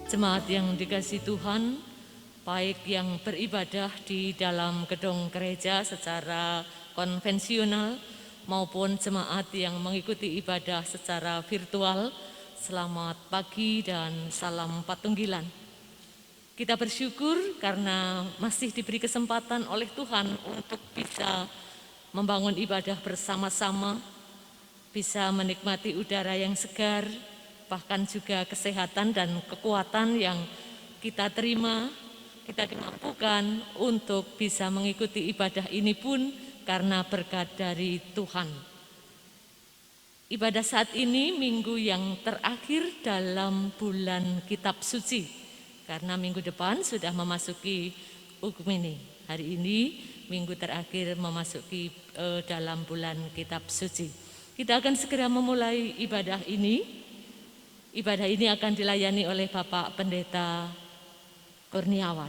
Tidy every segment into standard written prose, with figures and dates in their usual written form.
Jemaat yang dikasihi Tuhan, baik yang beribadah di dalam gedung gereja secara konvensional maupun jemaat yang mengikuti ibadah secara virtual, selamat pagi dan salam patunggilan. Kita bersyukur karena masih diberi kesempatan oleh Tuhan untuk bisa membangun ibadah bersama-sama, bisa menikmati udara yang segar, bahkan juga kesehatan dan kekuatan yang kita terima, kita dimampukan untuk bisa mengikuti ibadah ini pun karena berkat dari Tuhan. Ibadah saat ini minggu yang terakhir dalam bulan Kitab Suci, karena minggu depan sudah memasuki Ugmini. Hari ini minggu terakhir memasuki dalam bulan Kitab Suci. Kita akan segera memulai ibadah ini. Ibadah ini akan dilayani oleh Bapak Pendeta Kurniawan.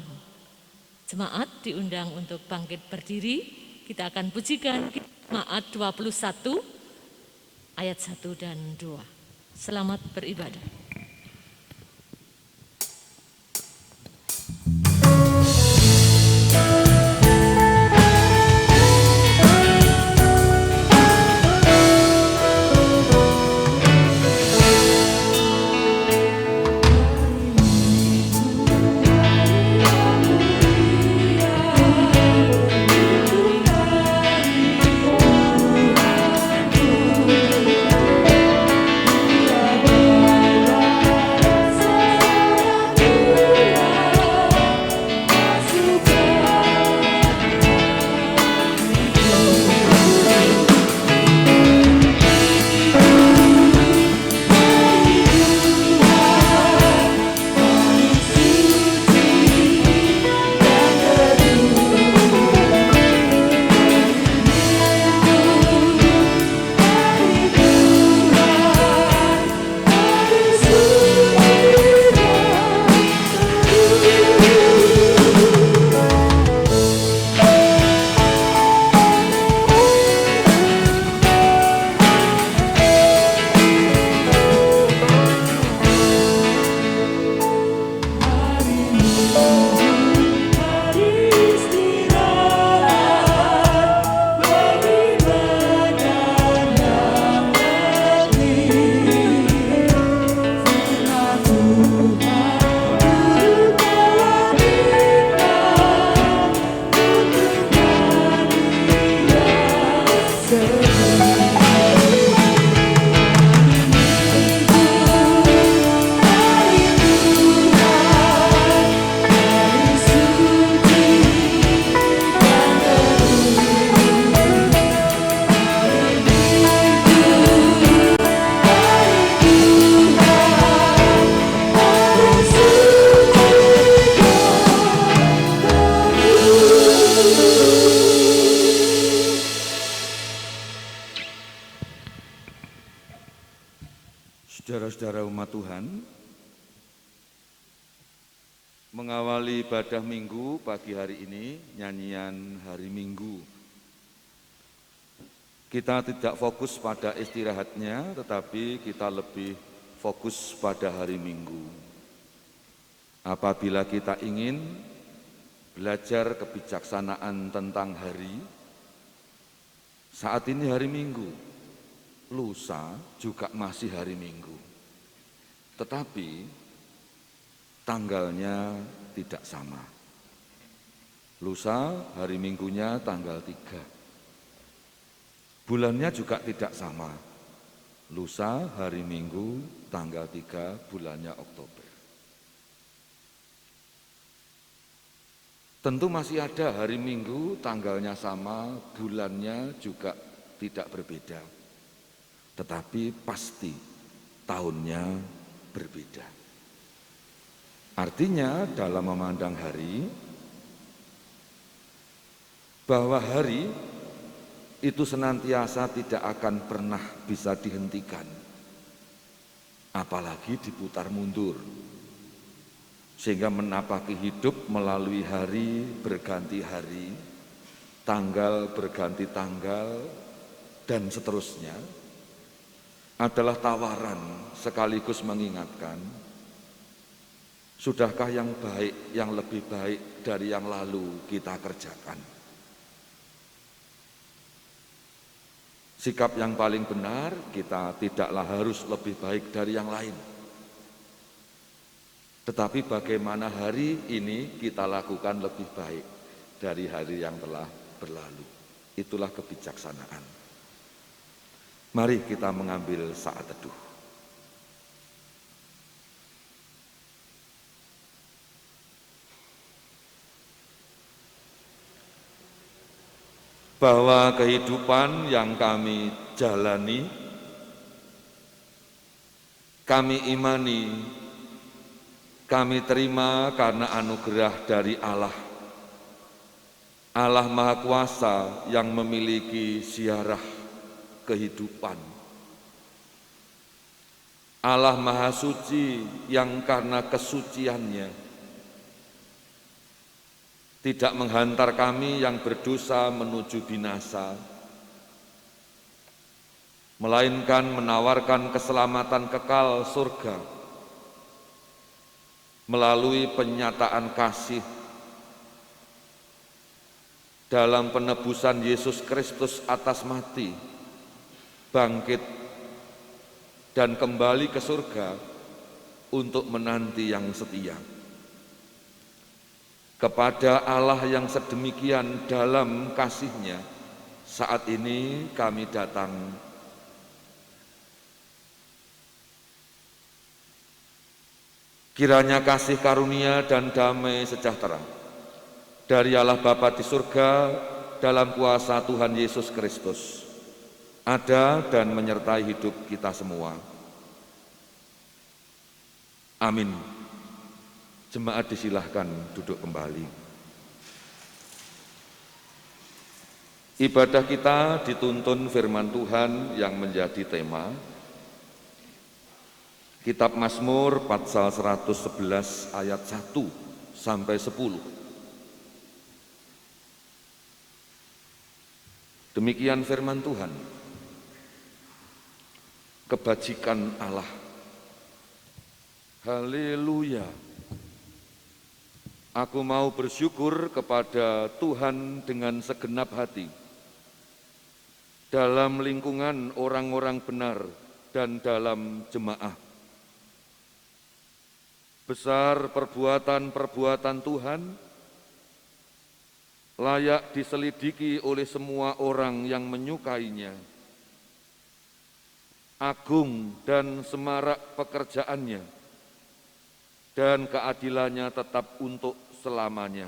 Jemaat diundang untuk bangkit berdiri. Kita akan pujikan Jemaat 21 ayat 1 dan 2. Selamat beribadah. Saudara-saudara umat Tuhan, mengawali ibadah Minggu pagi hari ini, nyanyian hari Minggu. Kita tidak fokus pada istirahatnya, tetapi kita lebih fokus pada hari Minggu. Apabila kita ingin belajar kebijaksanaan tentang hari, saat ini hari Minggu, lusa juga masih hari Minggu, tetapi tanggalnya tidak sama. Lusa hari Minggunya tanggal 3. Bulannya juga tidak sama. Lusa hari Minggu tanggal 3 bulannya Oktober. Tentu masih ada hari Minggu tanggalnya sama, bulannya juga tidak berbeda. Tetapi pasti tahunnya berbeda. Artinya dalam memandang hari, bahwa hari itu senantiasa tidak akan pernah bisa dihentikan, apalagi diputar mundur, sehingga menapaki hidup melalui hari berganti hari, tanggal berganti tanggal, dan seterusnya, adalah tawaran sekaligus mengingatkan Sudahkah yang baik, yang lebih baik dari yang lalu kita kerjakan? Sikap yang paling benar, kita tidaklah harus lebih baik dari yang lain. Tetapi bagaimana hari ini kita lakukan lebih baik dari hari yang telah berlalu. Itulah kebijaksanaan. Mari kita mengambil saat teduh. Bahwa kehidupan yang kami jalani, kami imani, kami terima karena anugerah dari Allah. Allah Maha Kuasa yang memiliki ziarah kehidupan. Allah Maha Suci yang karena kesuciannya tidak menghantar kami yang berdosa menuju binasa, melainkan menawarkan keselamatan kekal surga melalui penyataan kasih dalam penebusan Yesus Kristus atas mati, bangkit, dan kembali ke surga untuk menanti yang setia. Kepada Allah yang sedemikian dalam kasih-Nya, saat ini kami datang. Kiranya kasih karunia dan damai sejahtera dari Allah Bapa di surga dalam kuasa Tuhan Yesus Kristus ada dan menyertai hidup kita semua. Amin. Jemaat disilahkan duduk kembali. Ibadah kita dituntun firman Tuhan yang menjadi tema. Kitab Mazmur Pasal 111 ayat 1 sampai 10. Demikian firman Tuhan. Kebajikan Allah. Haleluya. Aku mau bersyukur kepada Tuhan dengan segenap hati dalam lingkungan orang-orang benar dan dalam jemaah. Besar perbuatan-perbuatan Tuhan, layak diselidiki oleh semua orang yang menyukainya. Agung dan semarak pekerjaannya, dan keadilannya tetap untuk selamanya.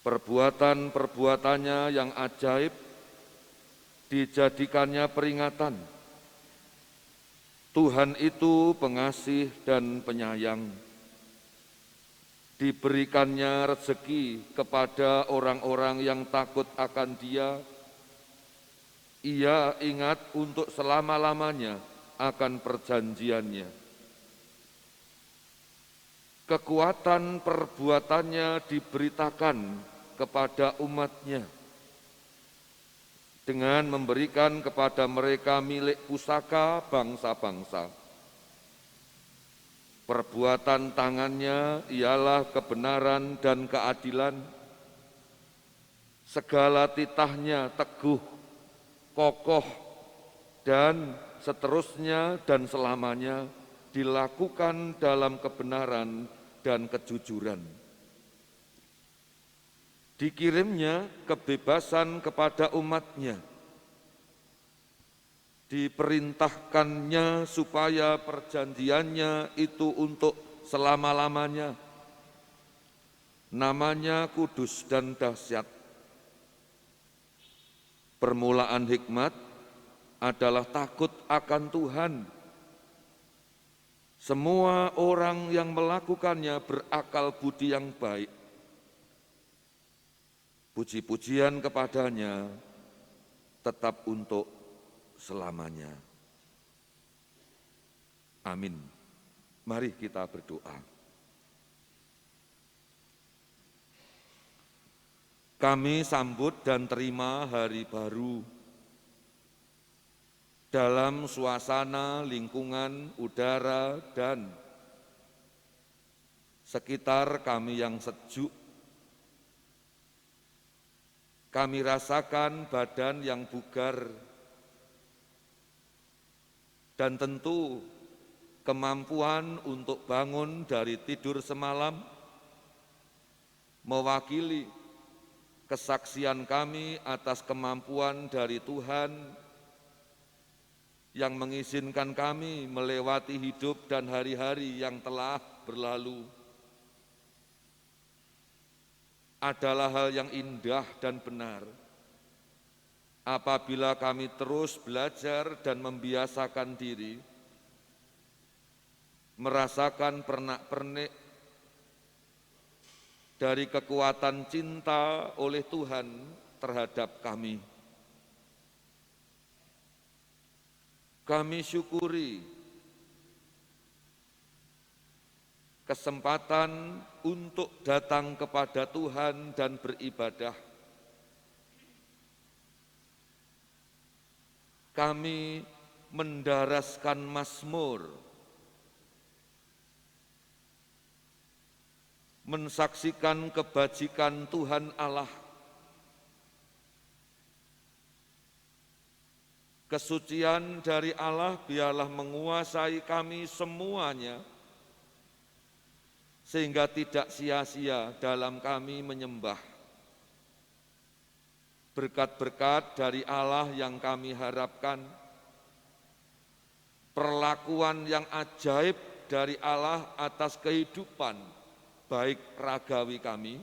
Perbuatan-perbuatannya yang ajaib dijadikannya peringatan. Tuhan itu pengasih dan penyayang. Diberikannya rezeki kepada orang-orang yang takut akan Dia. Ia ingat untuk selama-lamanya akan perjanjiannya. Kekuatan perbuatannya diberitakan kepada umat-Nya dengan memberikan kepada mereka milik pusaka bangsa-bangsa. Perbuatan tangannya ialah kebenaran dan keadilan. Segala titahnya teguh, kokoh, dan seterusnya dan selamanya dilakukan dalam kebenaran dan kejujuran. Dikirimnya kebebasan kepada umat-Nya. Diperintahkannya supaya perjanjiannya itu untuk selama-lamanya. Namanya kudus dan dahsyat. Permulaan hikmat adalah takut akan Tuhan. Semua orang yang melakukannya berakal budi yang baik. Puji-pujian kepadanya tetap untuk selamanya. Amin. Mari kita berdoa. Kami sambut dan terima hari baru dalam suasana, lingkungan, udara, dan sekitar kami yang sejuk, kami rasakan badan yang bugar, dan tentu kemampuan untuk bangun dari tidur semalam mewakili kesaksian kami atas kemampuan dari Tuhan yang mengizinkan kami melewati hidup dan hari-hari yang telah berlalu. Adalah hal yang indah dan benar apabila kami terus belajar dan membiasakan diri merasakan pernak-pernik dari kekuatan cinta oleh Tuhan terhadap kami. Kami syukuri kesempatan untuk datang kepada Tuhan dan beribadah. Kami mendaraskan mazmur, mensaksikan kebajikan Tuhan Allah, kesucian dari Allah biarlah menguasai kami semuanya, sehingga tidak sia-sia dalam kami menyembah. Berkat-berkat dari Allah yang kami harapkan, perlakuan yang ajaib dari Allah atas kehidupan baik ragawi kami,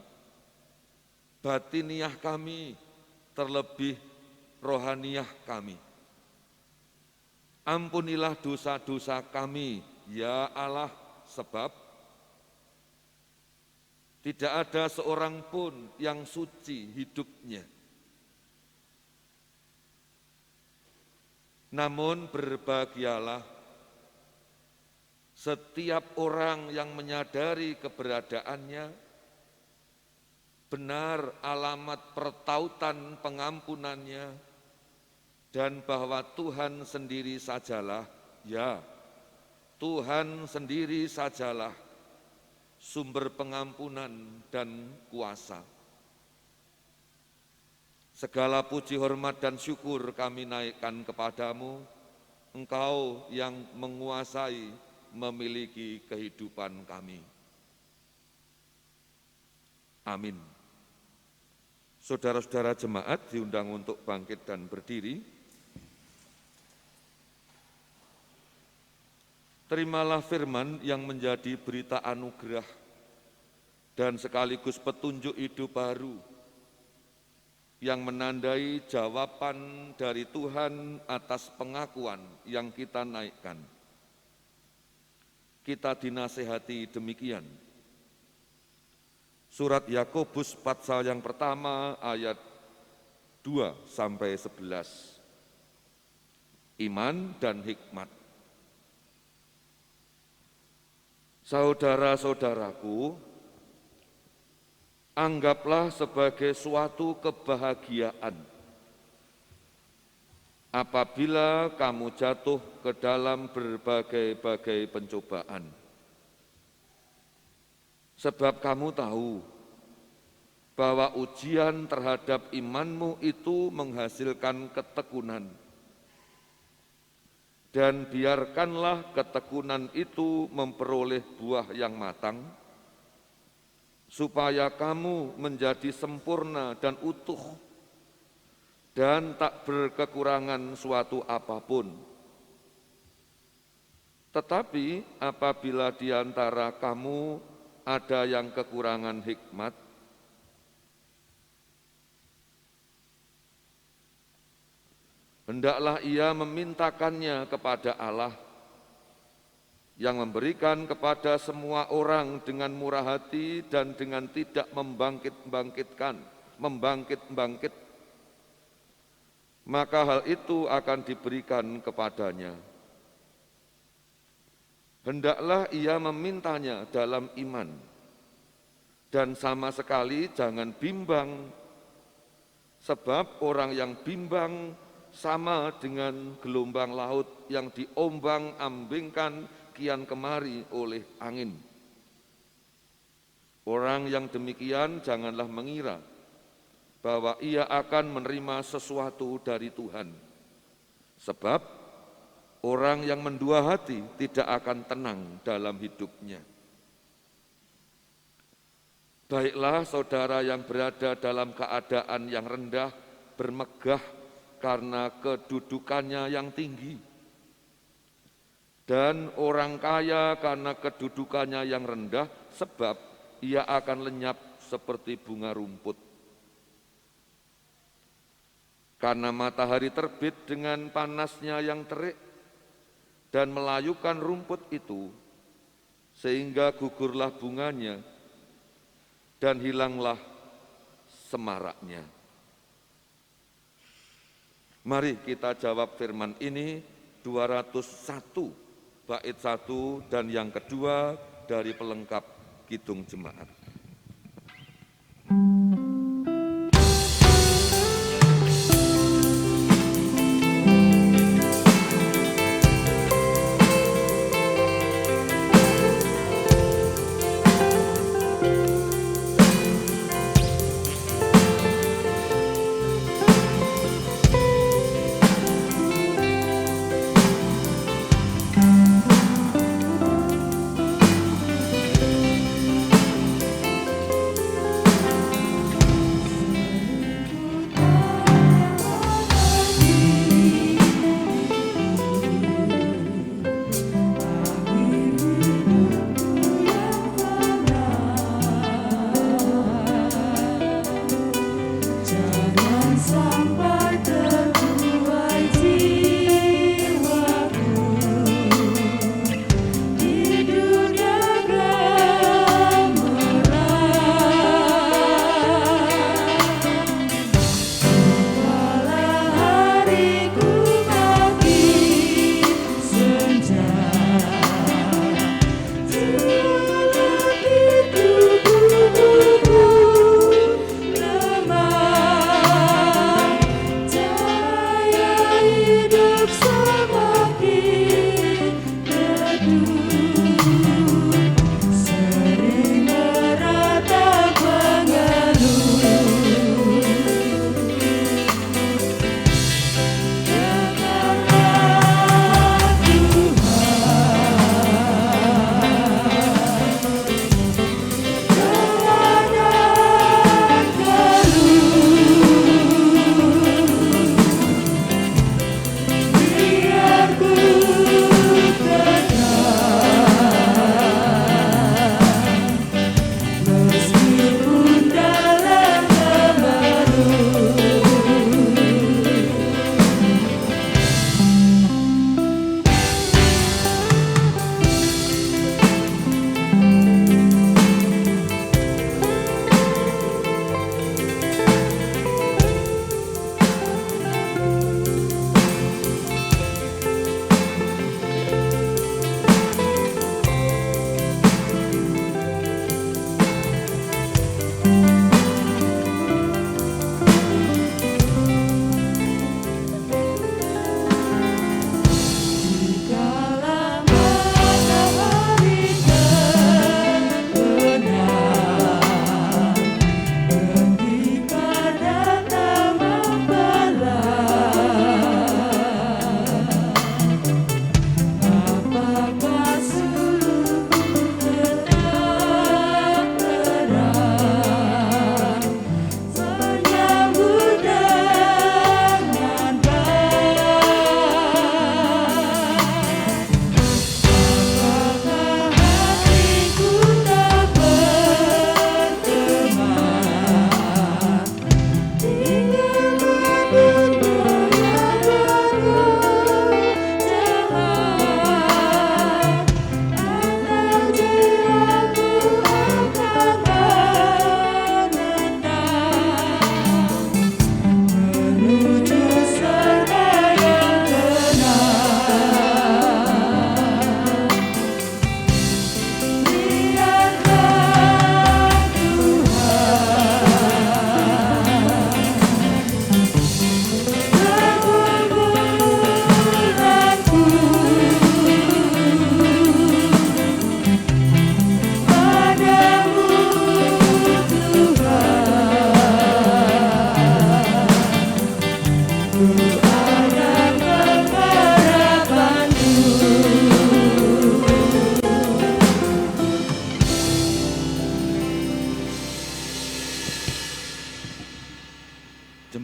batiniah kami, terlebih rohaniah kami. Ampunilah dosa-dosa kami, ya Allah, sebab tidak ada seorang pun yang suci hidupnya. Namun berbahagialah setiap orang yang menyadari keberadaannya, benar alamat pertautan pengampunannya, dan bahwa Tuhan sendiri sajalah, ya, Tuhan sendiri sajalah sumber pengampunan dan kuasa. Segala puji, hormat, dan syukur kami naikkan kepadamu, Engkau yang menguasai, memiliki kehidupan kami. Amin. Saudara-saudara jemaat diundang untuk bangkit dan berdiri. Terimalah firman yang menjadi berita anugerah dan sekaligus petunjuk hidup baru yang menandai jawaban dari Tuhan atas pengakuan yang kita naikkan. Kita dinasehati demikian. Surat Yakobus pasal yang pertama ayat 2 sampai 11. Iman dan hikmat. Saudara-saudaraku, anggaplah sebagai suatu kebahagiaan apabila kamu jatuh ke dalam berbagai-bagai pencobaan. Sebab kamu tahu bahwa ujian terhadap imanmu itu menghasilkan ketekunan. Dan biarkanlah ketekunan itu memperoleh buah yang matang, supaya kamu menjadi sempurna dan utuh, dan tak berkekurangan suatu apapun. Tetapi apabila di antara kamu ada yang kekurangan hikmat, hendaklah ia memintakannya kepada Allah, yang memberikan kepada semua orang dengan murah hati dan dengan tidak membangkit-bangkit, maka hal itu akan diberikan kepadanya. Hendaklah ia memintanya dalam iman, dan sama sekali jangan bimbang, sebab orang yang bimbang sama dengan gelombang laut yang diombang-ambingkan kian kemari oleh angin. Orang yang demikian janganlah mengira bahwa ia akan menerima sesuatu dari Tuhan. Sebab orang yang mendua hati tidak akan tenang dalam hidupnya. Baiklah saudara yang berada dalam keadaan yang rendah bermegah karena kedudukannya yang tinggi. Dan orang kaya karena kedudukannya yang rendah sebab ia akan lenyap seperti bunga rumput. Karena matahari terbit dengan panasnya yang terik dan melayukan rumput itu, sehingga gugurlah bunganya dan hilanglah semaraknya. Mari kita jawab firman ini 201 bait 1 dan yang kedua dari pelengkap Kidung Jemaat.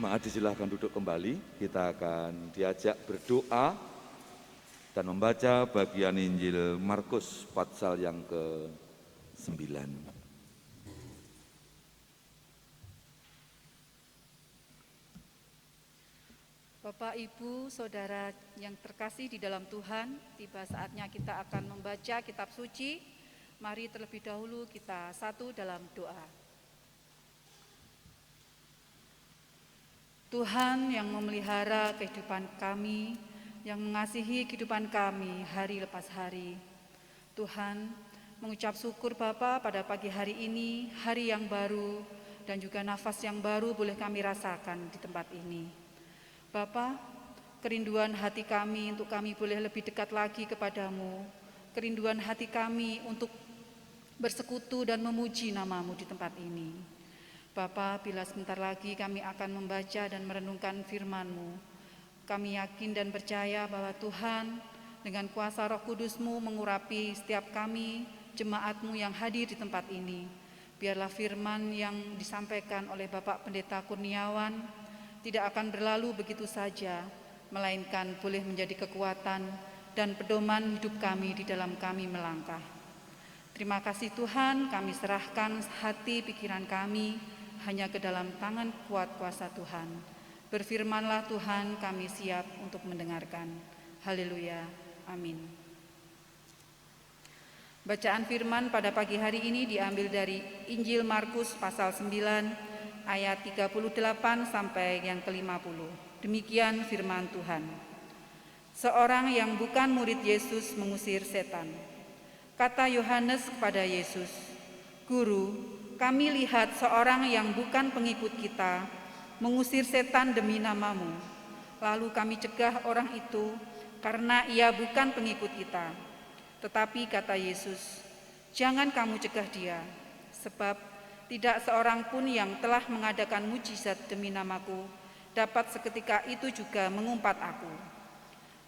Jemaat disilahkan duduk kembali, kita akan diajak berdoa dan membaca bagian Injil Markus pasal yang ke-9. Bapak, Ibu, Saudara yang terkasih di dalam Tuhan, tiba saatnya kita akan membaca kitab suci. Mari terlebih dahulu kita satu dalam doa. Tuhan yang memelihara kehidupan kami, yang mengasihi kehidupan kami hari lepas hari. Tuhan, mengucap syukur Bapa pada pagi hari ini, hari yang baru, dan juga nafas yang baru boleh kami rasakan di tempat ini. Bapa, kerinduan hati kami untuk kami boleh lebih dekat lagi kepadamu, kerinduan hati kami untuk bersekutu dan memuji namamu di tempat ini. Bapa, bila sebentar lagi kami akan membaca dan merenungkan firman-Mu, kami yakin dan percaya bahwa Tuhan dengan kuasa Roh Kudus-Mu mengurapi setiap kami, jemaat-Mu yang hadir di tempat ini. Biarlah firman yang disampaikan oleh Bapak Pendeta Kurniawan tidak akan berlalu begitu saja, melainkan boleh menjadi kekuatan dan pedoman hidup kami di dalam kami melangkah. Terima kasih Tuhan, kami serahkan hati pikiran kami hanya ke dalam tangan kuat kuasa Tuhan. Berfirmanlah Tuhan, kami siap untuk mendengarkan. Haleluya, amin. Bacaan firman pada pagi hari ini diambil dari Injil Markus pasal 9 ayat 38 sampai yang ke-50. Demikian firman Tuhan. Seorang yang bukan murid Yesus mengusir setan. Kata Yohanes kepada Yesus, "Guru, kami lihat seorang yang bukan pengikut kita mengusir setan demi namamu. Lalu kami cegah orang itu karena ia bukan pengikut kita." Tetapi kata Yesus, "Jangan kamu cegah dia, sebab tidak seorang pun yang telah mengadakan mujizat demi namaku dapat seketika itu juga mengumpat aku.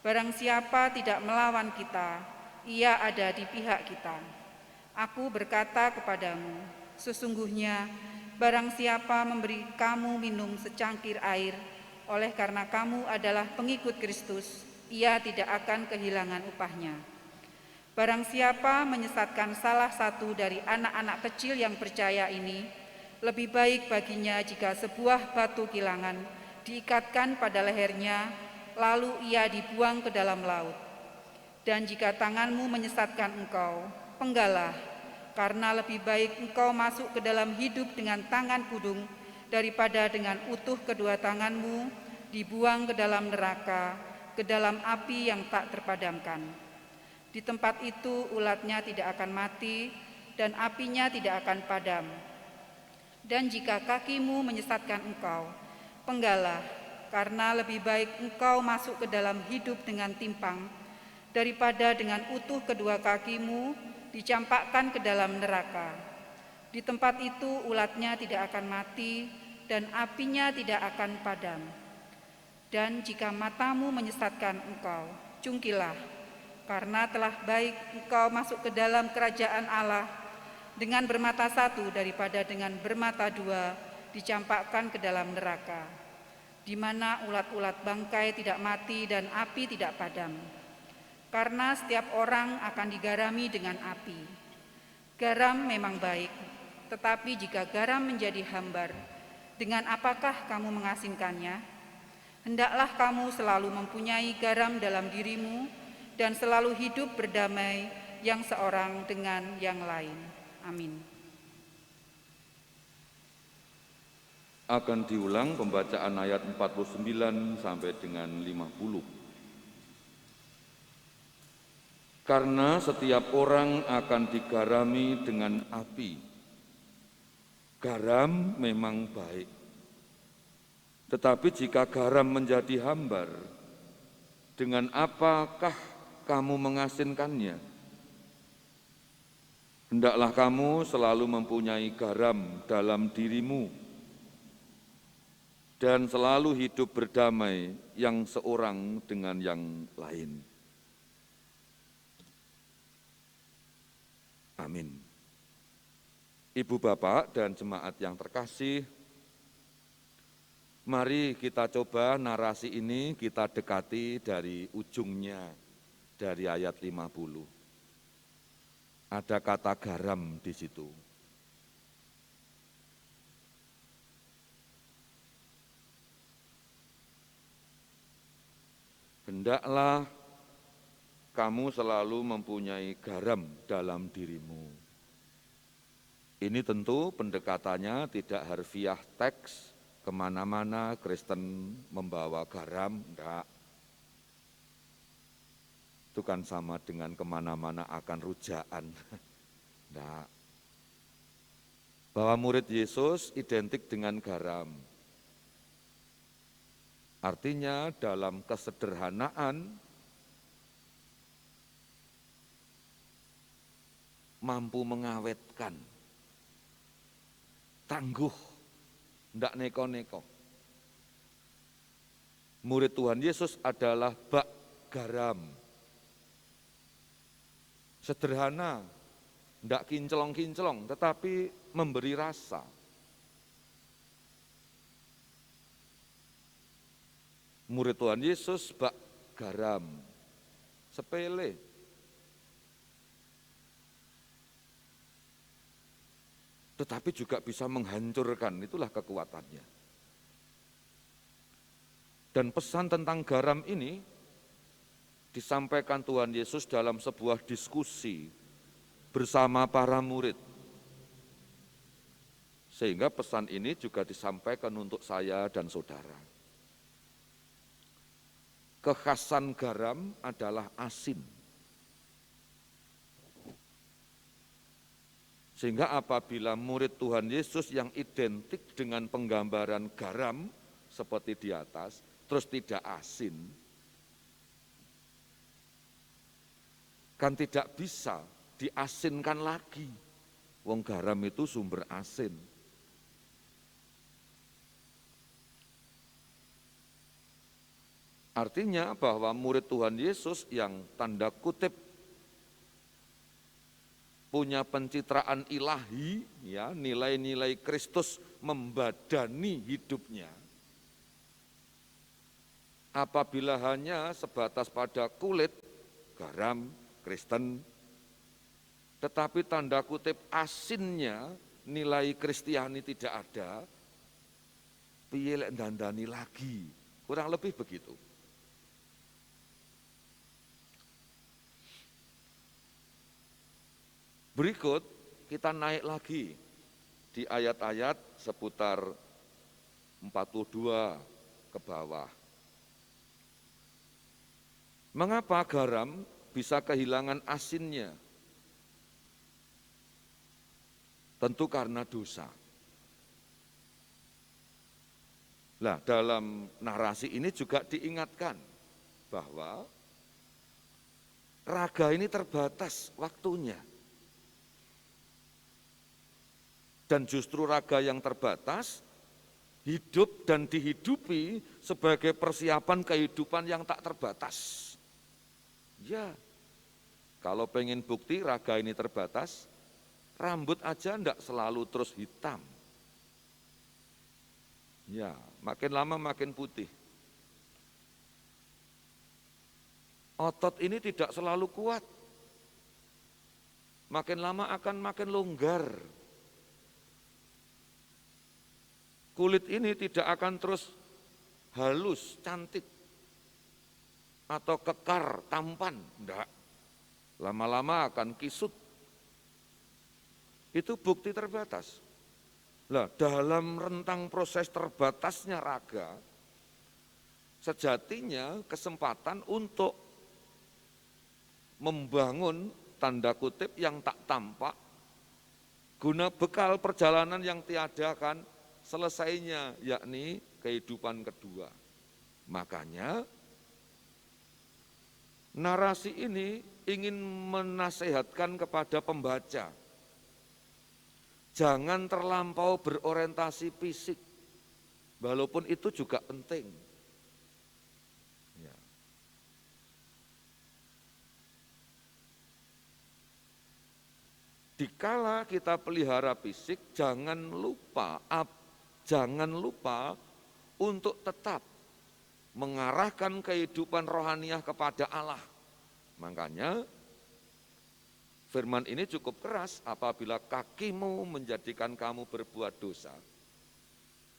Barang siapa tidak melawan kita, ia ada di pihak kita. Aku berkata kepadamu, sesungguhnya barang siapa memberi kamu minum secangkir air, oleh karena kamu adalah pengikut Kristus, ia tidak akan kehilangan upahnya. Barang siapa menyesatkan salah satu dari anak-anak kecil yang percaya ini, lebih baik baginya jika sebuah batu kilangan diikatkan pada lehernya, lalu ia dibuang ke dalam laut. Dan jika tanganmu menyesatkan engkau, penggalah, karena lebih baik engkau masuk ke dalam hidup dengan tangan pudung, daripada dengan utuh kedua tanganmu dibuang ke dalam neraka, ke dalam api yang tak terpadamkan. Di tempat itu ulatnya tidak akan mati dan apinya tidak akan padam. Dan jika kakimu menyesatkan engkau, penggalah, karena lebih baik engkau masuk ke dalam hidup dengan timpang, daripada dengan utuh kedua kakimu dicampakkan ke dalam neraka. Di tempat itu ulatnya tidak akan mati dan apinya tidak akan padam. Dan jika matamu menyesatkan engkau, cungkilah, karena telah baik engkau masuk ke dalam kerajaan Allah dengan bermata satu daripada dengan bermata dua dicampakkan ke dalam neraka, di mana ulat-ulat bangkai tidak mati dan api tidak padam. Karena setiap orang akan digarami dengan api. Garam memang baik, tetapi jika garam menjadi hambar, dengan apakah kamu mengasinkannya? Hendaklah kamu selalu mempunyai garam dalam dirimu, dan selalu hidup berdamai yang seorang dengan yang lain. Amin. Akan diulang pembacaan ayat 49 sampai dengan 50. Karena setiap orang akan digarami dengan api. Garam memang baik. Tetapi jika garam menjadi hambar, dengan apakah kamu mengasinkannya? Hendaklah kamu selalu mempunyai garam dalam dirimu dan selalu hidup berdamai yang seorang dengan yang lain. Amin. Ibu, Bapak, dan jemaat yang terkasih, Mari kita coba narasi ini kita dekati dari ujungnya, dari ayat 50. Ada kata garam di situ. Hendaklah kamu selalu mempunyai garam dalam dirimu. Ini tentu pendekatannya tidak harfiah teks, kemana-mana Kristen membawa garam, enggak. Itu kan sama dengan kemana-mana akan rujaan, enggak. Bahwa murid Yesus identik dengan garam. Artinya dalam kesederhanaan mampu mengawetkan, tangguh, tidak neko-neko. Murid Tuhan Yesus adalah bak garam. Sederhana, tidak kinclong-kinclong, tetapi memberi rasa. Murid Tuhan Yesus bak garam, sepele. Tetapi juga bisa menghancurkan, itulah kekuatannya. Dan pesan tentang garam ini disampaikan Tuhan Yesus dalam sebuah diskusi bersama para murid. Sehingga pesan ini juga disampaikan untuk saya dan saudara. Kekhasan garam adalah asin. Sehingga apabila murid Tuhan Yesus yang identik dengan penggambaran garam seperti di atas, terus tidak asin, kan tidak bisa diasinkan lagi. Wong garam itu sumber asin. Artinya bahwa murid Tuhan Yesus yang tanda kutip punya pencitraan ilahi, ya, nilai-nilai Kristus membadani hidupnya. Apabila hanya sebatas pada kulit, garam, Kristen, tetapi tanda kutip asinnya, nilai Kristiani tidak ada, piye lek dandani lagi, kurang lebih begitu. Berikut kita naik lagi di ayat-ayat seputar 42 ke bawah. Mengapa garam bisa kehilangan asinnya? Tentu karena dosa. Nah, dalam narasi ini juga diingatkan bahwa raga ini terbatas waktunya. Dan justru raga yang terbatas, hidup dan dihidupi sebagai persiapan kehidupan yang tak terbatas. Ya, kalau pengen bukti raga ini terbatas, rambut aja enggak selalu terus hitam. Ya, makin lama makin putih. Otot ini tidak selalu kuat. Makin lama akan makin longgar. Kulit ini tidak akan terus halus, cantik, atau kekar, tampan. Enggak. Lama-lama akan kisut. Itu bukti terbatas. Nah, dalam rentang proses terbatasnya raga, sejatinya kesempatan untuk membangun tanda kutip yang tak tampak, guna bekal perjalanan yang tiadakan selesainya, yakni kehidupan kedua. Makanya narasi ini ingin menasehatkan kepada pembaca, jangan terlampau berorientasi fisik, walaupun itu juga penting. Ya. Dikala kita pelihara fisik, jangan lupa untuk tetap mengarahkan kehidupan rohaniah kepada Allah. Makanya firman ini cukup keras, apabila kakimu menjadikan kamu berbuat dosa,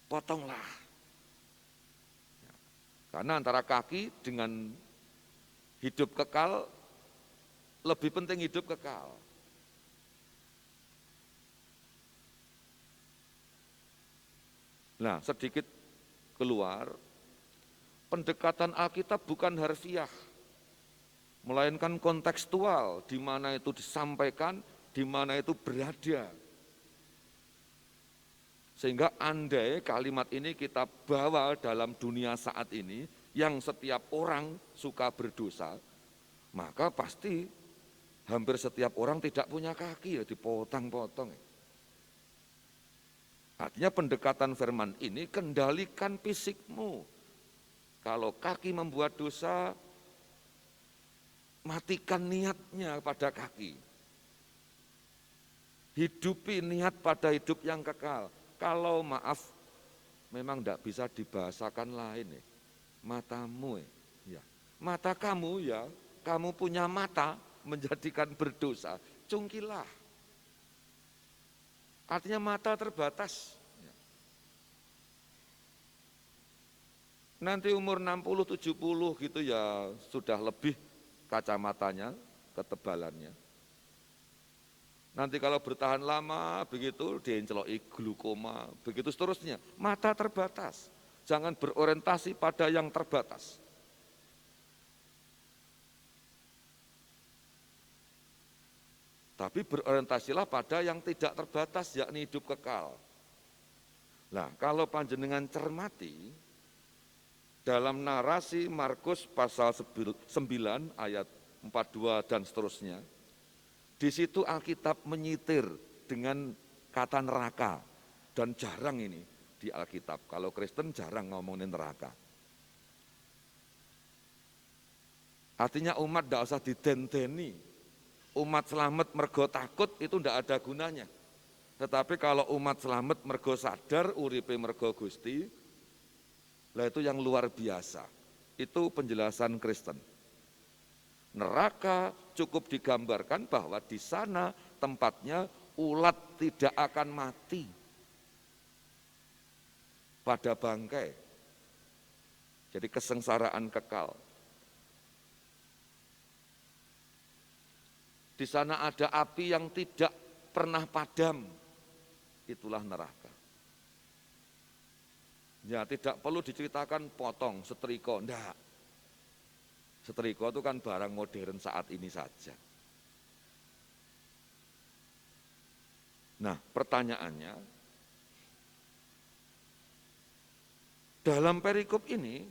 potonglah. Karena antara kaki dengan hidup kekal, lebih penting hidup kekal. Nah, sedikit keluar, pendekatan Alkitab bukan harfiah, melainkan kontekstual, di mana itu disampaikan, di mana itu berada. Sehingga andai kalimat ini kita bawa dalam dunia saat ini, yang setiap orang suka berdosa, maka pasti hampir setiap orang tidak punya kaki, ya dipotong-potong. Artinya pendekatan firman ini kendalikan fisikmu. Kalau kaki membuat dosa, matikan niatnya pada kaki. Hidupi niat pada hidup yang kekal. Kalau maaf, memang tidak bisa dibahasakan lain. Matamu, ya. Mata kamu, ya, kamu punya mata menjadikan berdosa, cungkilah. Artinya mata terbatas. Nanti umur 60, 70 gitu ya sudah lebih kacamatanya, ketebalannya. Nanti kalau bertahan lama begitu dienceloki glukoma, begitu seterusnya. Mata terbatas, jangan berorientasi pada yang terbatas. Tapi berorientasilah pada yang tidak terbatas, yakni hidup kekal. Nah, kalau panjenengan cermati, dalam narasi Markus pasal 9 ayat 42 dan seterusnya, di situ Alkitab menyitir dengan kata neraka, dan jarang ini di Alkitab. Kalau Kristen jarang ngomongin neraka. Artinya umat tidak usah didenteni. Umat selamat mergo takut itu tidak ada gunanya. Tetapi kalau umat selamat mergo sadar, uripe mergo Gusti, lah itu yang luar biasa. Itu penjelasan Kristen. Neraka cukup digambarkan bahwa di sana tempatnya ulat tidak akan mati pada bangkai. Jadi kesengsaraan kekal. Di sana ada api yang tidak pernah padam, itulah neraka. Ya, tidak perlu diceritakan potong, setrika, enggak. Setrika itu kan barang modern saat ini saja. Nah, pertanyaannya, dalam perikop ini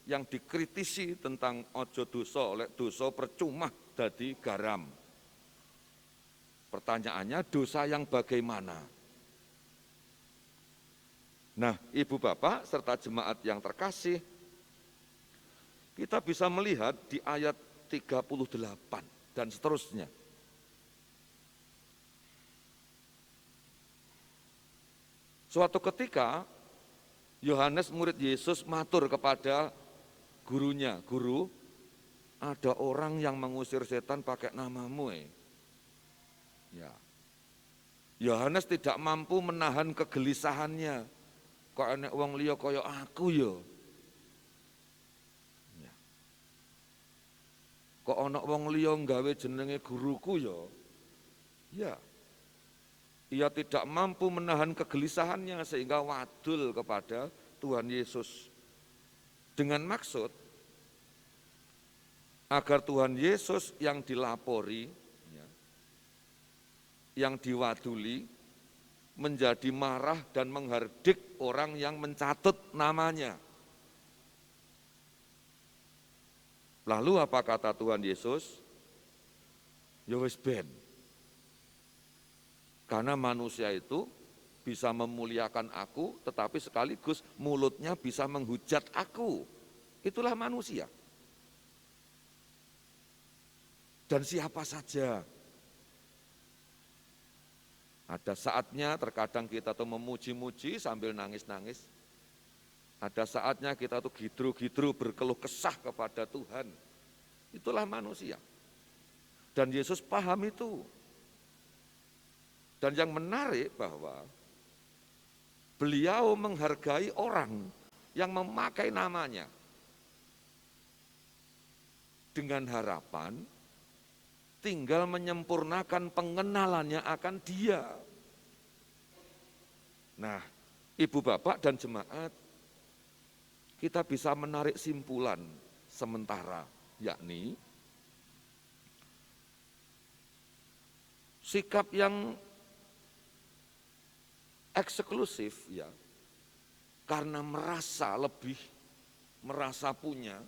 yang dikritisi tentang ojo dosa, oleh dosa percuma dadi garam. Pertanyaannya, dosa yang bagaimana? Nah, Ibu Bapak serta jemaat yang terkasih, kita bisa melihat di ayat 38 dan seterusnya. Suatu ketika, Yohanes murid Yesus matur kepada gurunya, "Guru, ada orang yang mengusir setan pakai namamu." Ya. Yohanes tidak mampu menahan kegelisahannya. Kok enek wong liya kaya aku ya? Ya. Kok ana wong liya nggawe jenenge guruku ya? Ya. Ia tidak mampu menahan kegelisahannya sehingga wadul kepada Tuhan Yesus. Dengan maksud agar Tuhan Yesus yang dilapori, yang diwaduli, menjadi marah dan menghardik orang yang mencatut namanya. Lalu apa kata Tuhan Yesus? Ya wis ben. Karena manusia itu bisa memuliakan aku, tetapi sekaligus mulutnya bisa menghujat aku. Itulah manusia. Dan siapa saja. Ada saatnya terkadang kita tuh memuji-muji sambil nangis-nangis. Ada saatnya kita tuh gidru-gidru berkeluh kesah kepada Tuhan. Itulah manusia. Dan Yesus paham itu. Dan yang menarik bahwa beliau menghargai orang yang memakai namanya. Dengan harapan tinggal menyempurnakan pengenalannya akan Dia. Nah, Ibu Bapak dan jemaat, kita bisa menarik simpulan sementara, yakni sikap yang eksklusif ya, karena merasa lebih, merasa punya,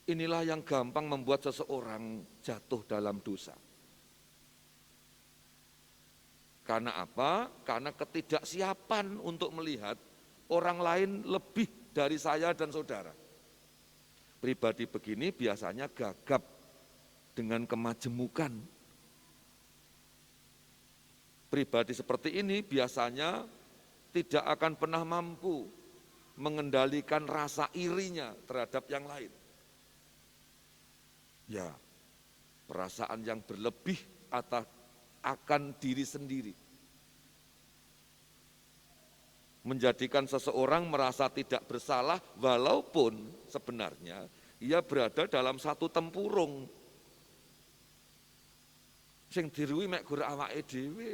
inilah yang gampang membuat seseorang jatuh dalam dosa. Karena apa? Karena ketidaksiapan untuk melihat orang lain lebih dari saya dan saudara. Pribadi begini biasanya gagap dengan kemajemukan. Pribadi seperti ini biasanya tidak akan pernah mampu mengendalikan rasa irinya terhadap yang lain. Ya, perasaan yang berlebih akan diri sendiri. Menjadikan seseorang merasa tidak bersalah walaupun sebenarnya ia berada dalam satu tempurung. Sing diruwi mek gur awake dhewe.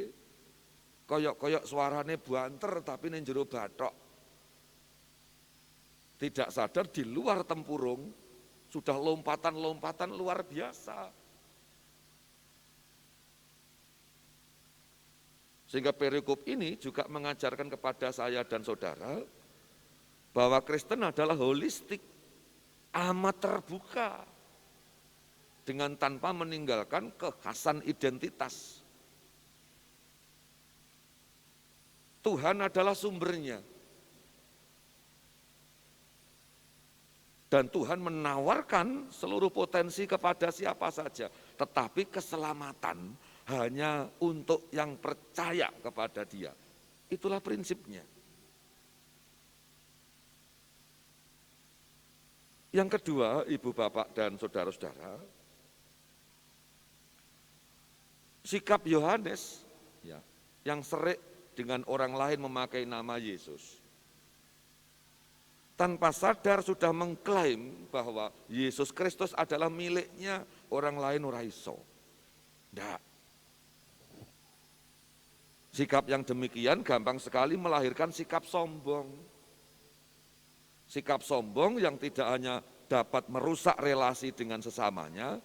Koyok-koyok suarane banter tapi ning jero bathok. Tidak sadar di luar tempurung sudah lompatan-lompatan luar biasa. Sehingga perikop ini juga mengajarkan kepada saya dan saudara bahwa Kristen adalah holistik, amat terbuka, dengan tanpa meninggalkan kekhasan identitas. Tuhan adalah sumbernya. Dan Tuhan menawarkan seluruh potensi kepada siapa saja, tetapi keselamatan hanya untuk yang percaya kepada Dia. Itulah prinsipnya. Yang kedua, Ibu Bapak dan saudara-saudara, sikap Yohanes ya, yang serik dengan orang lain memakai nama Yesus. Tanpa sadar sudah mengklaim bahwa Yesus Kristus adalah miliknya, orang lain ora iso. Ndak. Sikap yang demikian gampang sekali melahirkan sikap sombong. Sikap sombong yang tidak hanya dapat merusak relasi dengan sesamanya,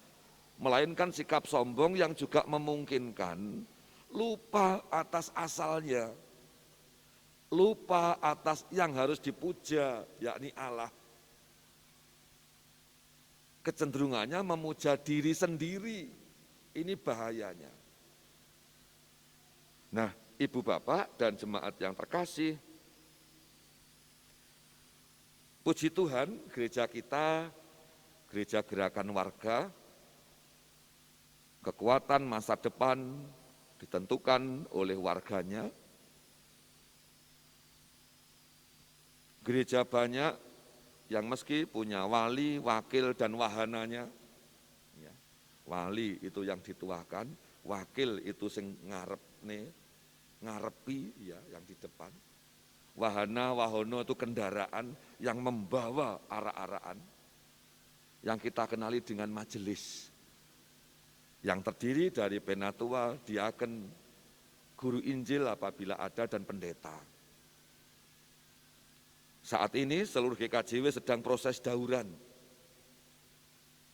melainkan sikap sombong yang juga memungkinkan lupa atas asalnya, lupa atas yang harus dipuja, yakni Allah. Kecenderungannya memuja diri sendiri, ini bahayanya. Nah, Ibu Bapak dan jemaat yang terkasih, puji Tuhan gereja kita, gereja gerakan warga, kekuatan masa depan ditentukan oleh warganya. Gereja banyak yang meski punya wali, wakil, dan wahananya. Ya, wali itu yang dituakan, wakil itu sing ngarepi ya yang di depan. Wahana, wahono itu kendaraan yang membawa arak-arakan. Yang kita kenali dengan majelis. Yang terdiri dari penatua, diaken, guru Injil apabila ada, dan pendeta. Saat ini seluruh GKJW sedang proses dauran.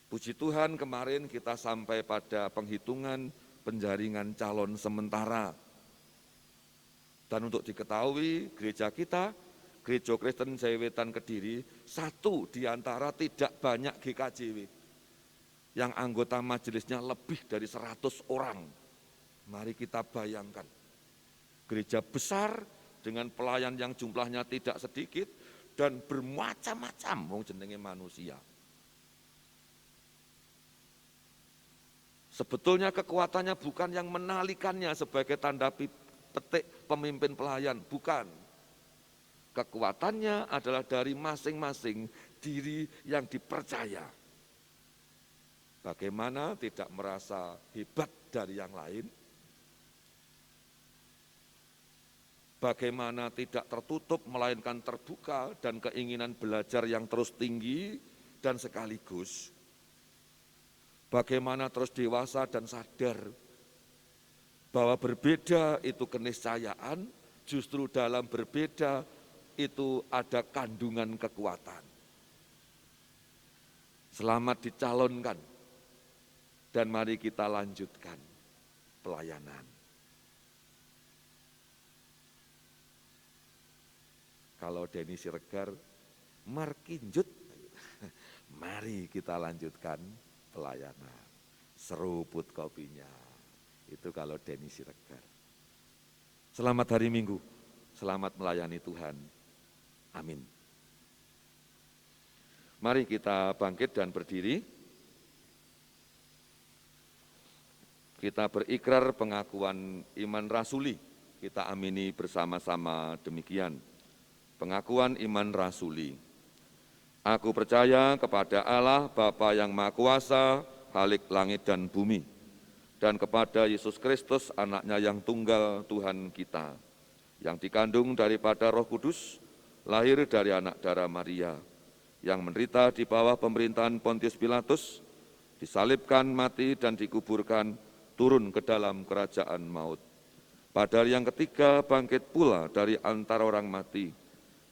Puji Tuhan kemarin kita sampai pada penghitungan penjaringan calon sementara. Dan untuk diketahui gereja kita, Gereja Kristen Jayawetan Kediri, satu di antara tidak banyak GKJW yang anggota majelisnya lebih dari 100 orang. Mari kita bayangkan, gereja besar dengan pelayan yang jumlahnya tidak sedikit dan bermacam-macam wong jenenge manusia. Sebetulnya kekuatannya bukan yang menalikannya sebagai tanda petik pemimpin pelayan, bukan. Kekuatannya adalah dari masing-masing diri yang dipercaya. Bagaimana tidak merasa hebat dari yang lain? Bagaimana tidak tertutup melainkan terbuka dan keinginan belajar yang terus tinggi dan sekaligus. Bagaimana terus dewasa dan sadar bahwa berbeda itu keniscayaan, justru dalam berbeda itu ada kandungan kekuatan. Selamat dicalonkan dan mari kita lanjutkan pelayanan. Kalau Denny Siregar, markinjut, mari kita lanjutkan pelayanan. Seruput kopinya, itu kalau Denny Siregar. Selamat hari Minggu, selamat melayani Tuhan. Amin. Mari kita bangkit dan berdiri. Kita berikrar pengakuan iman rasuli. Kita amini bersama-sama demikian. Pengakuan iman rasuli. Aku percaya kepada Allah Bapa yang Maha Kuasa, Khalik langit dan bumi, dan kepada Yesus Kristus, anaknya yang tunggal Tuhan kita, yang dikandung daripada Roh Kudus, lahir dari anak darah Maria, yang menderita di bawah pemerintahan Pontius Pilatus, disalibkan, mati, dan dikuburkan, turun ke dalam kerajaan maut. Pada hari yang ketiga bangkit pula dari antara orang mati,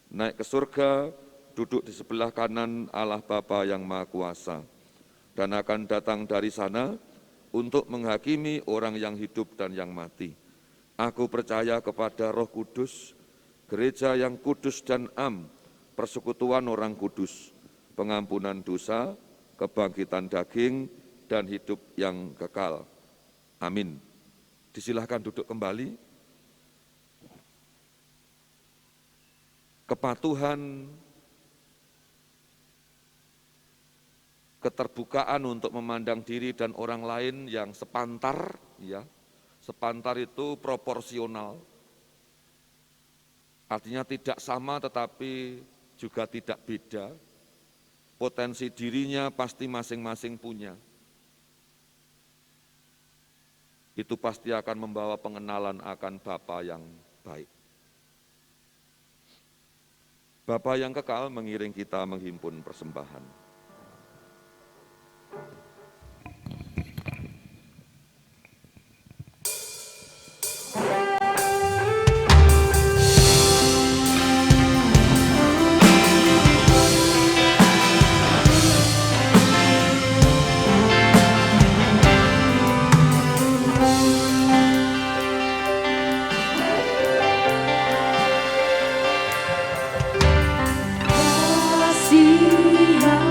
naik ke surga, duduk di sebelah kanan Allah Bapa yang Maha Kuasa, dan akan datang dari sana untuk menghakimi orang yang hidup dan yang mati. Aku percaya kepada Roh Kudus, gereja yang kudus dan am, persekutuan orang kudus, pengampunan dosa, kebangkitan daging, dan hidup yang kekal. Amin. Disilahkan duduk kembali. Kepatuhan, keterbukaan untuk memandang diri dan orang lain yang sepantar, ya. Sepantar itu proporsional. Artinya tidak sama tetapi juga tidak beda. Potensi dirinya pasti masing-masing punya. Itu pasti akan membawa pengenalan akan Bapa yang baik. Bapa yang kekal mengiring kita menghimpun persembahan. Kasih yang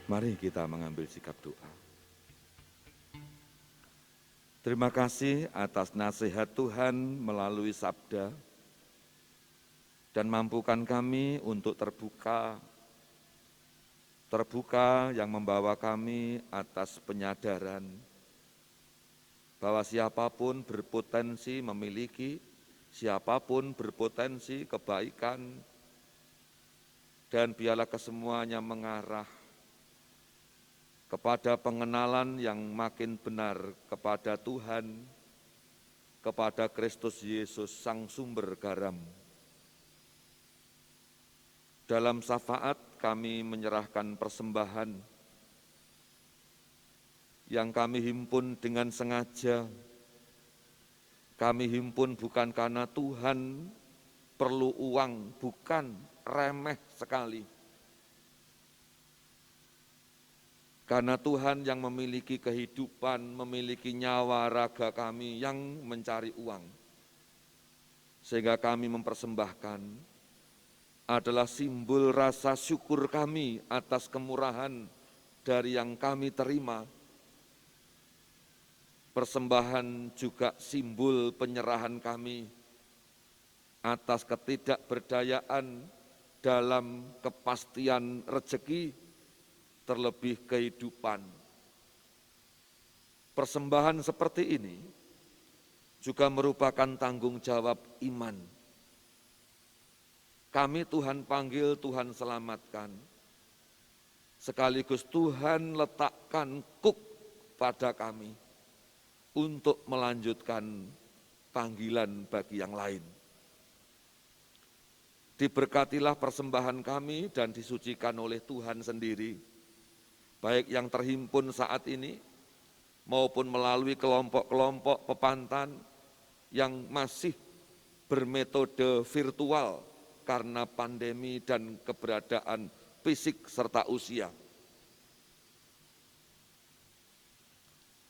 Mari kita mengambil sikap doa. Terima kasih atas nasihat Tuhan melalui sabda dan mampukan kami untuk terbuka yang membawa kami atas penyadaran bahwa siapapun berpotensi memiliki, siapapun berpotensi kebaikan, dan biarlah kesemuanya mengarah kepada pengenalan yang makin benar kepada Tuhan, kepada Kristus Yesus, Sang Sumber Garam. Dalam syafaat kami menyerahkan persembahan yang kami himpun dengan sengaja. Kami himpun bukan karena Tuhan perlu uang, bukan, remeh sekali. Karena Tuhan yang memiliki kehidupan, memiliki nyawa raga kami yang mencari uang. Sehingga kami mempersembahkan adalah simbol rasa syukur kami atas kemurahan dari yang kami terima. Persembahan juga simbol penyerahan kami atas ketidakberdayaan dalam kepastian rezeki, terlebih kehidupan. Persembahan seperti ini juga merupakan tanggung jawab iman. Kami Tuhan panggil, Tuhan selamatkan. Sekaligus Tuhan letakkan kuk pada kami untuk melanjutkan panggilan bagi yang lain. Diberkatilah persembahan kami dan disucikan oleh Tuhan sendiri, baik yang terhimpun saat ini maupun melalui kelompok-kelompok pepantan yang masih bermetode virtual karena pandemi dan keberadaan fisik serta usia.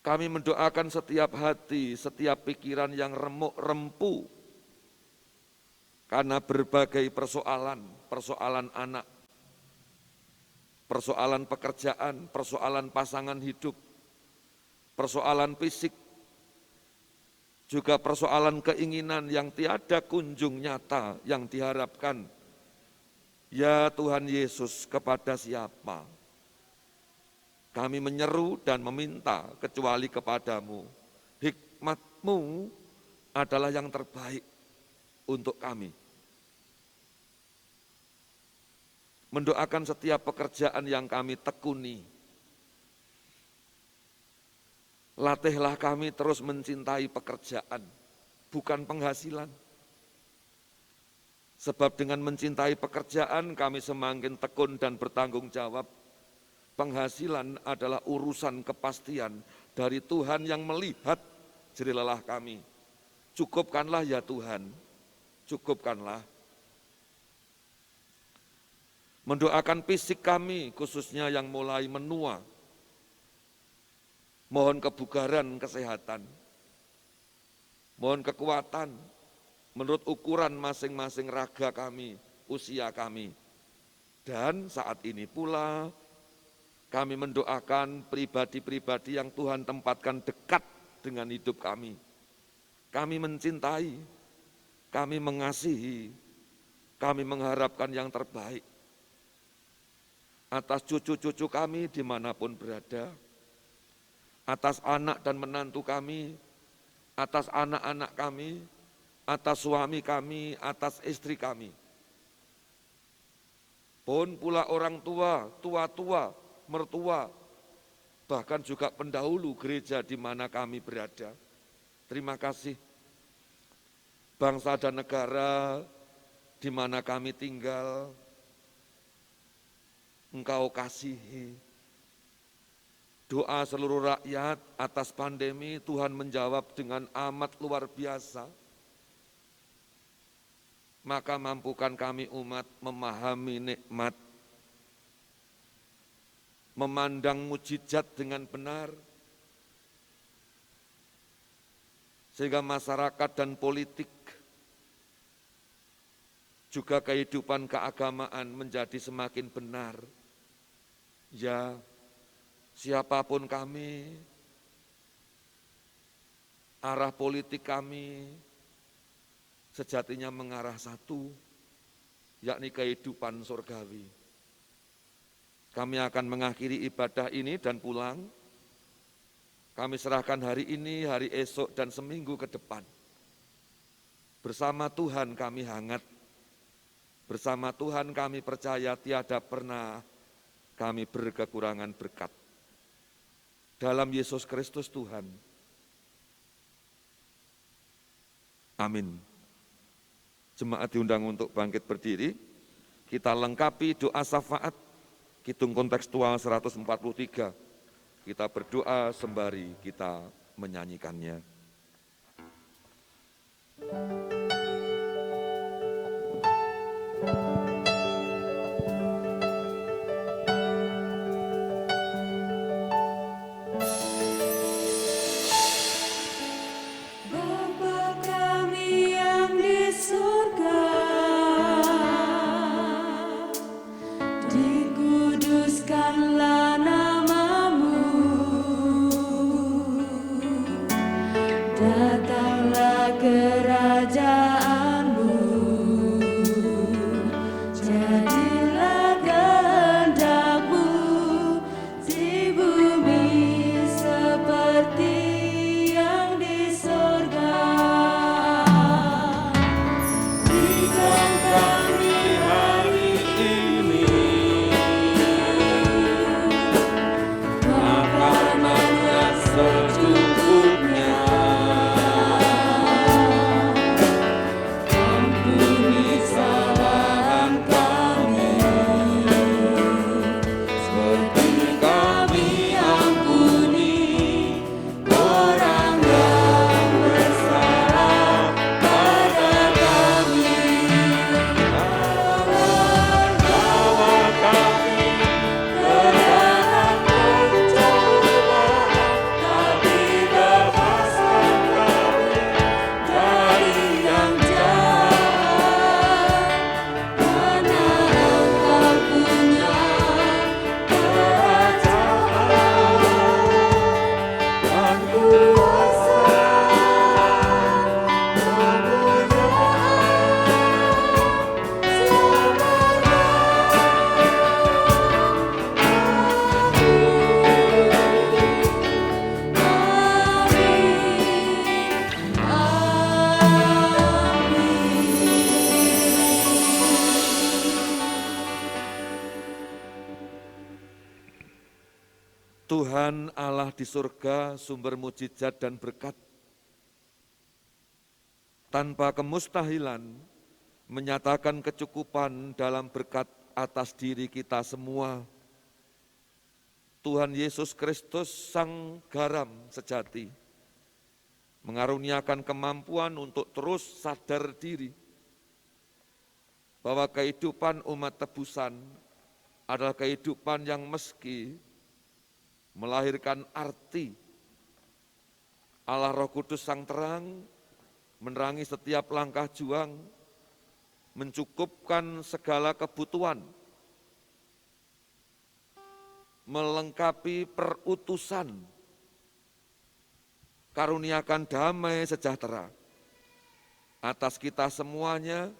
Kami mendoakan setiap hati, setiap pikiran yang remuk rempuh karena berbagai persoalan anak, persoalan pekerjaan, persoalan pasangan hidup, persoalan fisik, juga persoalan keinginan yang tiada kunjung nyata yang diharapkan. Ya Tuhan Yesus, kepada siapa kami menyeru dan meminta kecuali kepadamu. Hikmat-Mu adalah yang terbaik untuk kami. Mendoakan setiap pekerjaan yang kami tekuni. Latihlah kami terus mencintai pekerjaan, bukan penghasilan. Sebab dengan mencintai pekerjaan kami semakin tekun dan bertanggung jawab. Penghasilan adalah urusan kepastian dari Tuhan yang melihat jerih lelah kami. Cukupkanlah ya Tuhan, cukupkanlah. Mendoakan fisik kami, khususnya yang mulai menua. Mohon kebugaran kesehatan, mohon kekuatan menurut ukuran masing-masing raga kami, usia kami. Dan saat ini pula kami mendoakan pribadi-pribadi yang Tuhan tempatkan dekat dengan hidup kami. Kami mencintai, kami mengasihi, kami mengharapkan yang terbaik atas cucu-cucu kami dimanapun berada, atas anak dan menantu kami, atas anak-anak kami, atas suami kami, atas istri kami. Pun pula orang tua, tua-tua, mertua, bahkan juga pendahulu gereja di mana kami berada. Terima kasih. Bangsa dan negara di mana kami tinggal, Engkau kasihi. Doa seluruh rakyat atas pandemi Tuhan menjawab dengan amat luar biasa. Maka mampukan kami umat memahami nikmat, memandang mujizat dengan benar, sehingga masyarakat dan politik, juga kehidupan keagamaan menjadi semakin benar. Ya, siapapun kami, arah politik kami sejatinya mengarah satu, yakni kehidupan surgawi. Kami akan mengakhiri ibadah ini dan pulang. Kami serahkan hari ini, hari esok, dan seminggu ke depan. Bersama Tuhan kami hangat. Bersama Tuhan kami percaya tiada pernah kami berkekurangan berkat. Dalam Yesus Kristus Tuhan. Amin. Jemaat diundang untuk bangkit berdiri. Kita lengkapi doa syafaat, Kidung kontekstual 143. Kita berdoa sembari kita menyanyikannya. Datanglah kerajaanmu, jadilah kehendakmu di bumi seperti yang di surga. Berikan kami hari ini makanan yang secukupnya. Tuhan Allah di surga, sumber mujizat dan berkat, tanpa kemustahilan, menyatakan kecukupan dalam berkat atas diri kita semua. Tuhan Yesus Kristus, Sang Garam sejati, mengaruniakan kemampuan untuk terus sadar diri bahwa kehidupan umat tebusan adalah kehidupan yang meski melahirkan arti. Allah Roh Kudus Sang Terang menerangi setiap langkah juang, mencukupkan segala kebutuhan, melengkapi perutusan, karuniakan damai sejahtera atas kita semuanya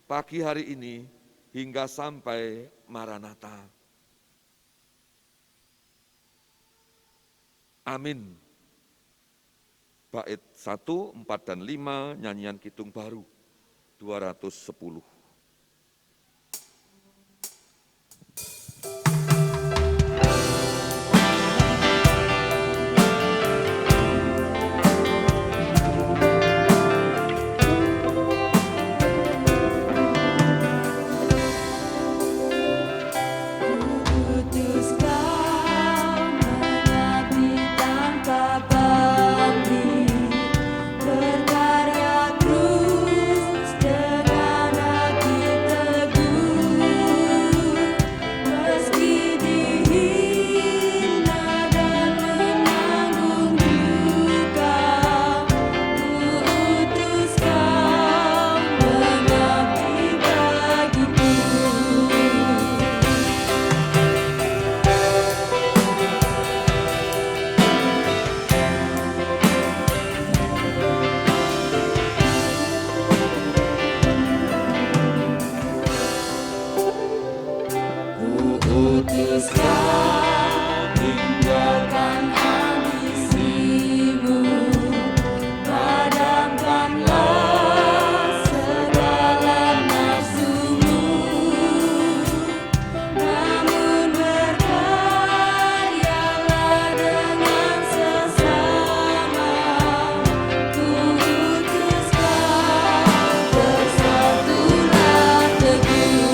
pagi hari ini hingga sampai Maranatha. Amin. Bait 1, 4, dan 5, nyanyian Kidung Baru 210. Berkarya terus dengan putuskan tinggalkan ambisimu, padamkanlah segala nafsumu, namun berkaryalah dengan sesama. Putuskan bersatulah teguh.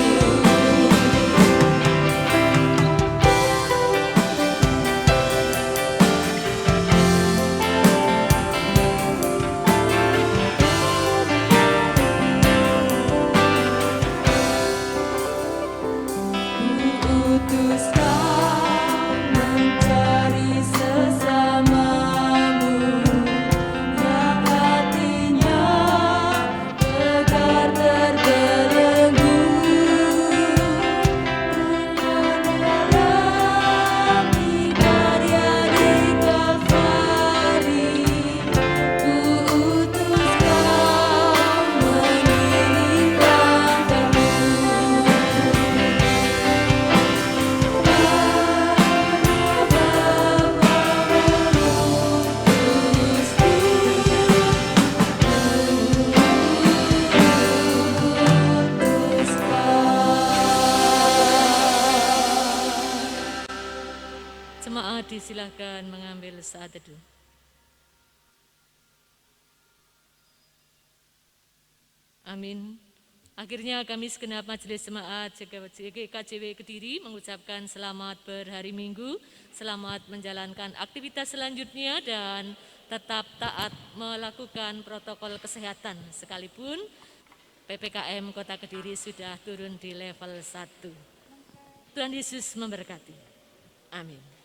Putuskan mencari sesamamu yang hatinya tegar terbelenggu, mengalami karya di Kalvari. Putuskan mengiringkan kamu. Jemaat disilahkan mengambil saat teduh. Amin. Akhirnya kami segenap Majelis Jemaat GKJW Kediri mengucapkan selamat berhari Minggu, selamat menjalankan aktivitas selanjutnya dan tetap taat melakukan protokol kesehatan sekalipun PPKM Kota Kediri sudah turun di level 1. Tuhan Yesus memberkati. Amin.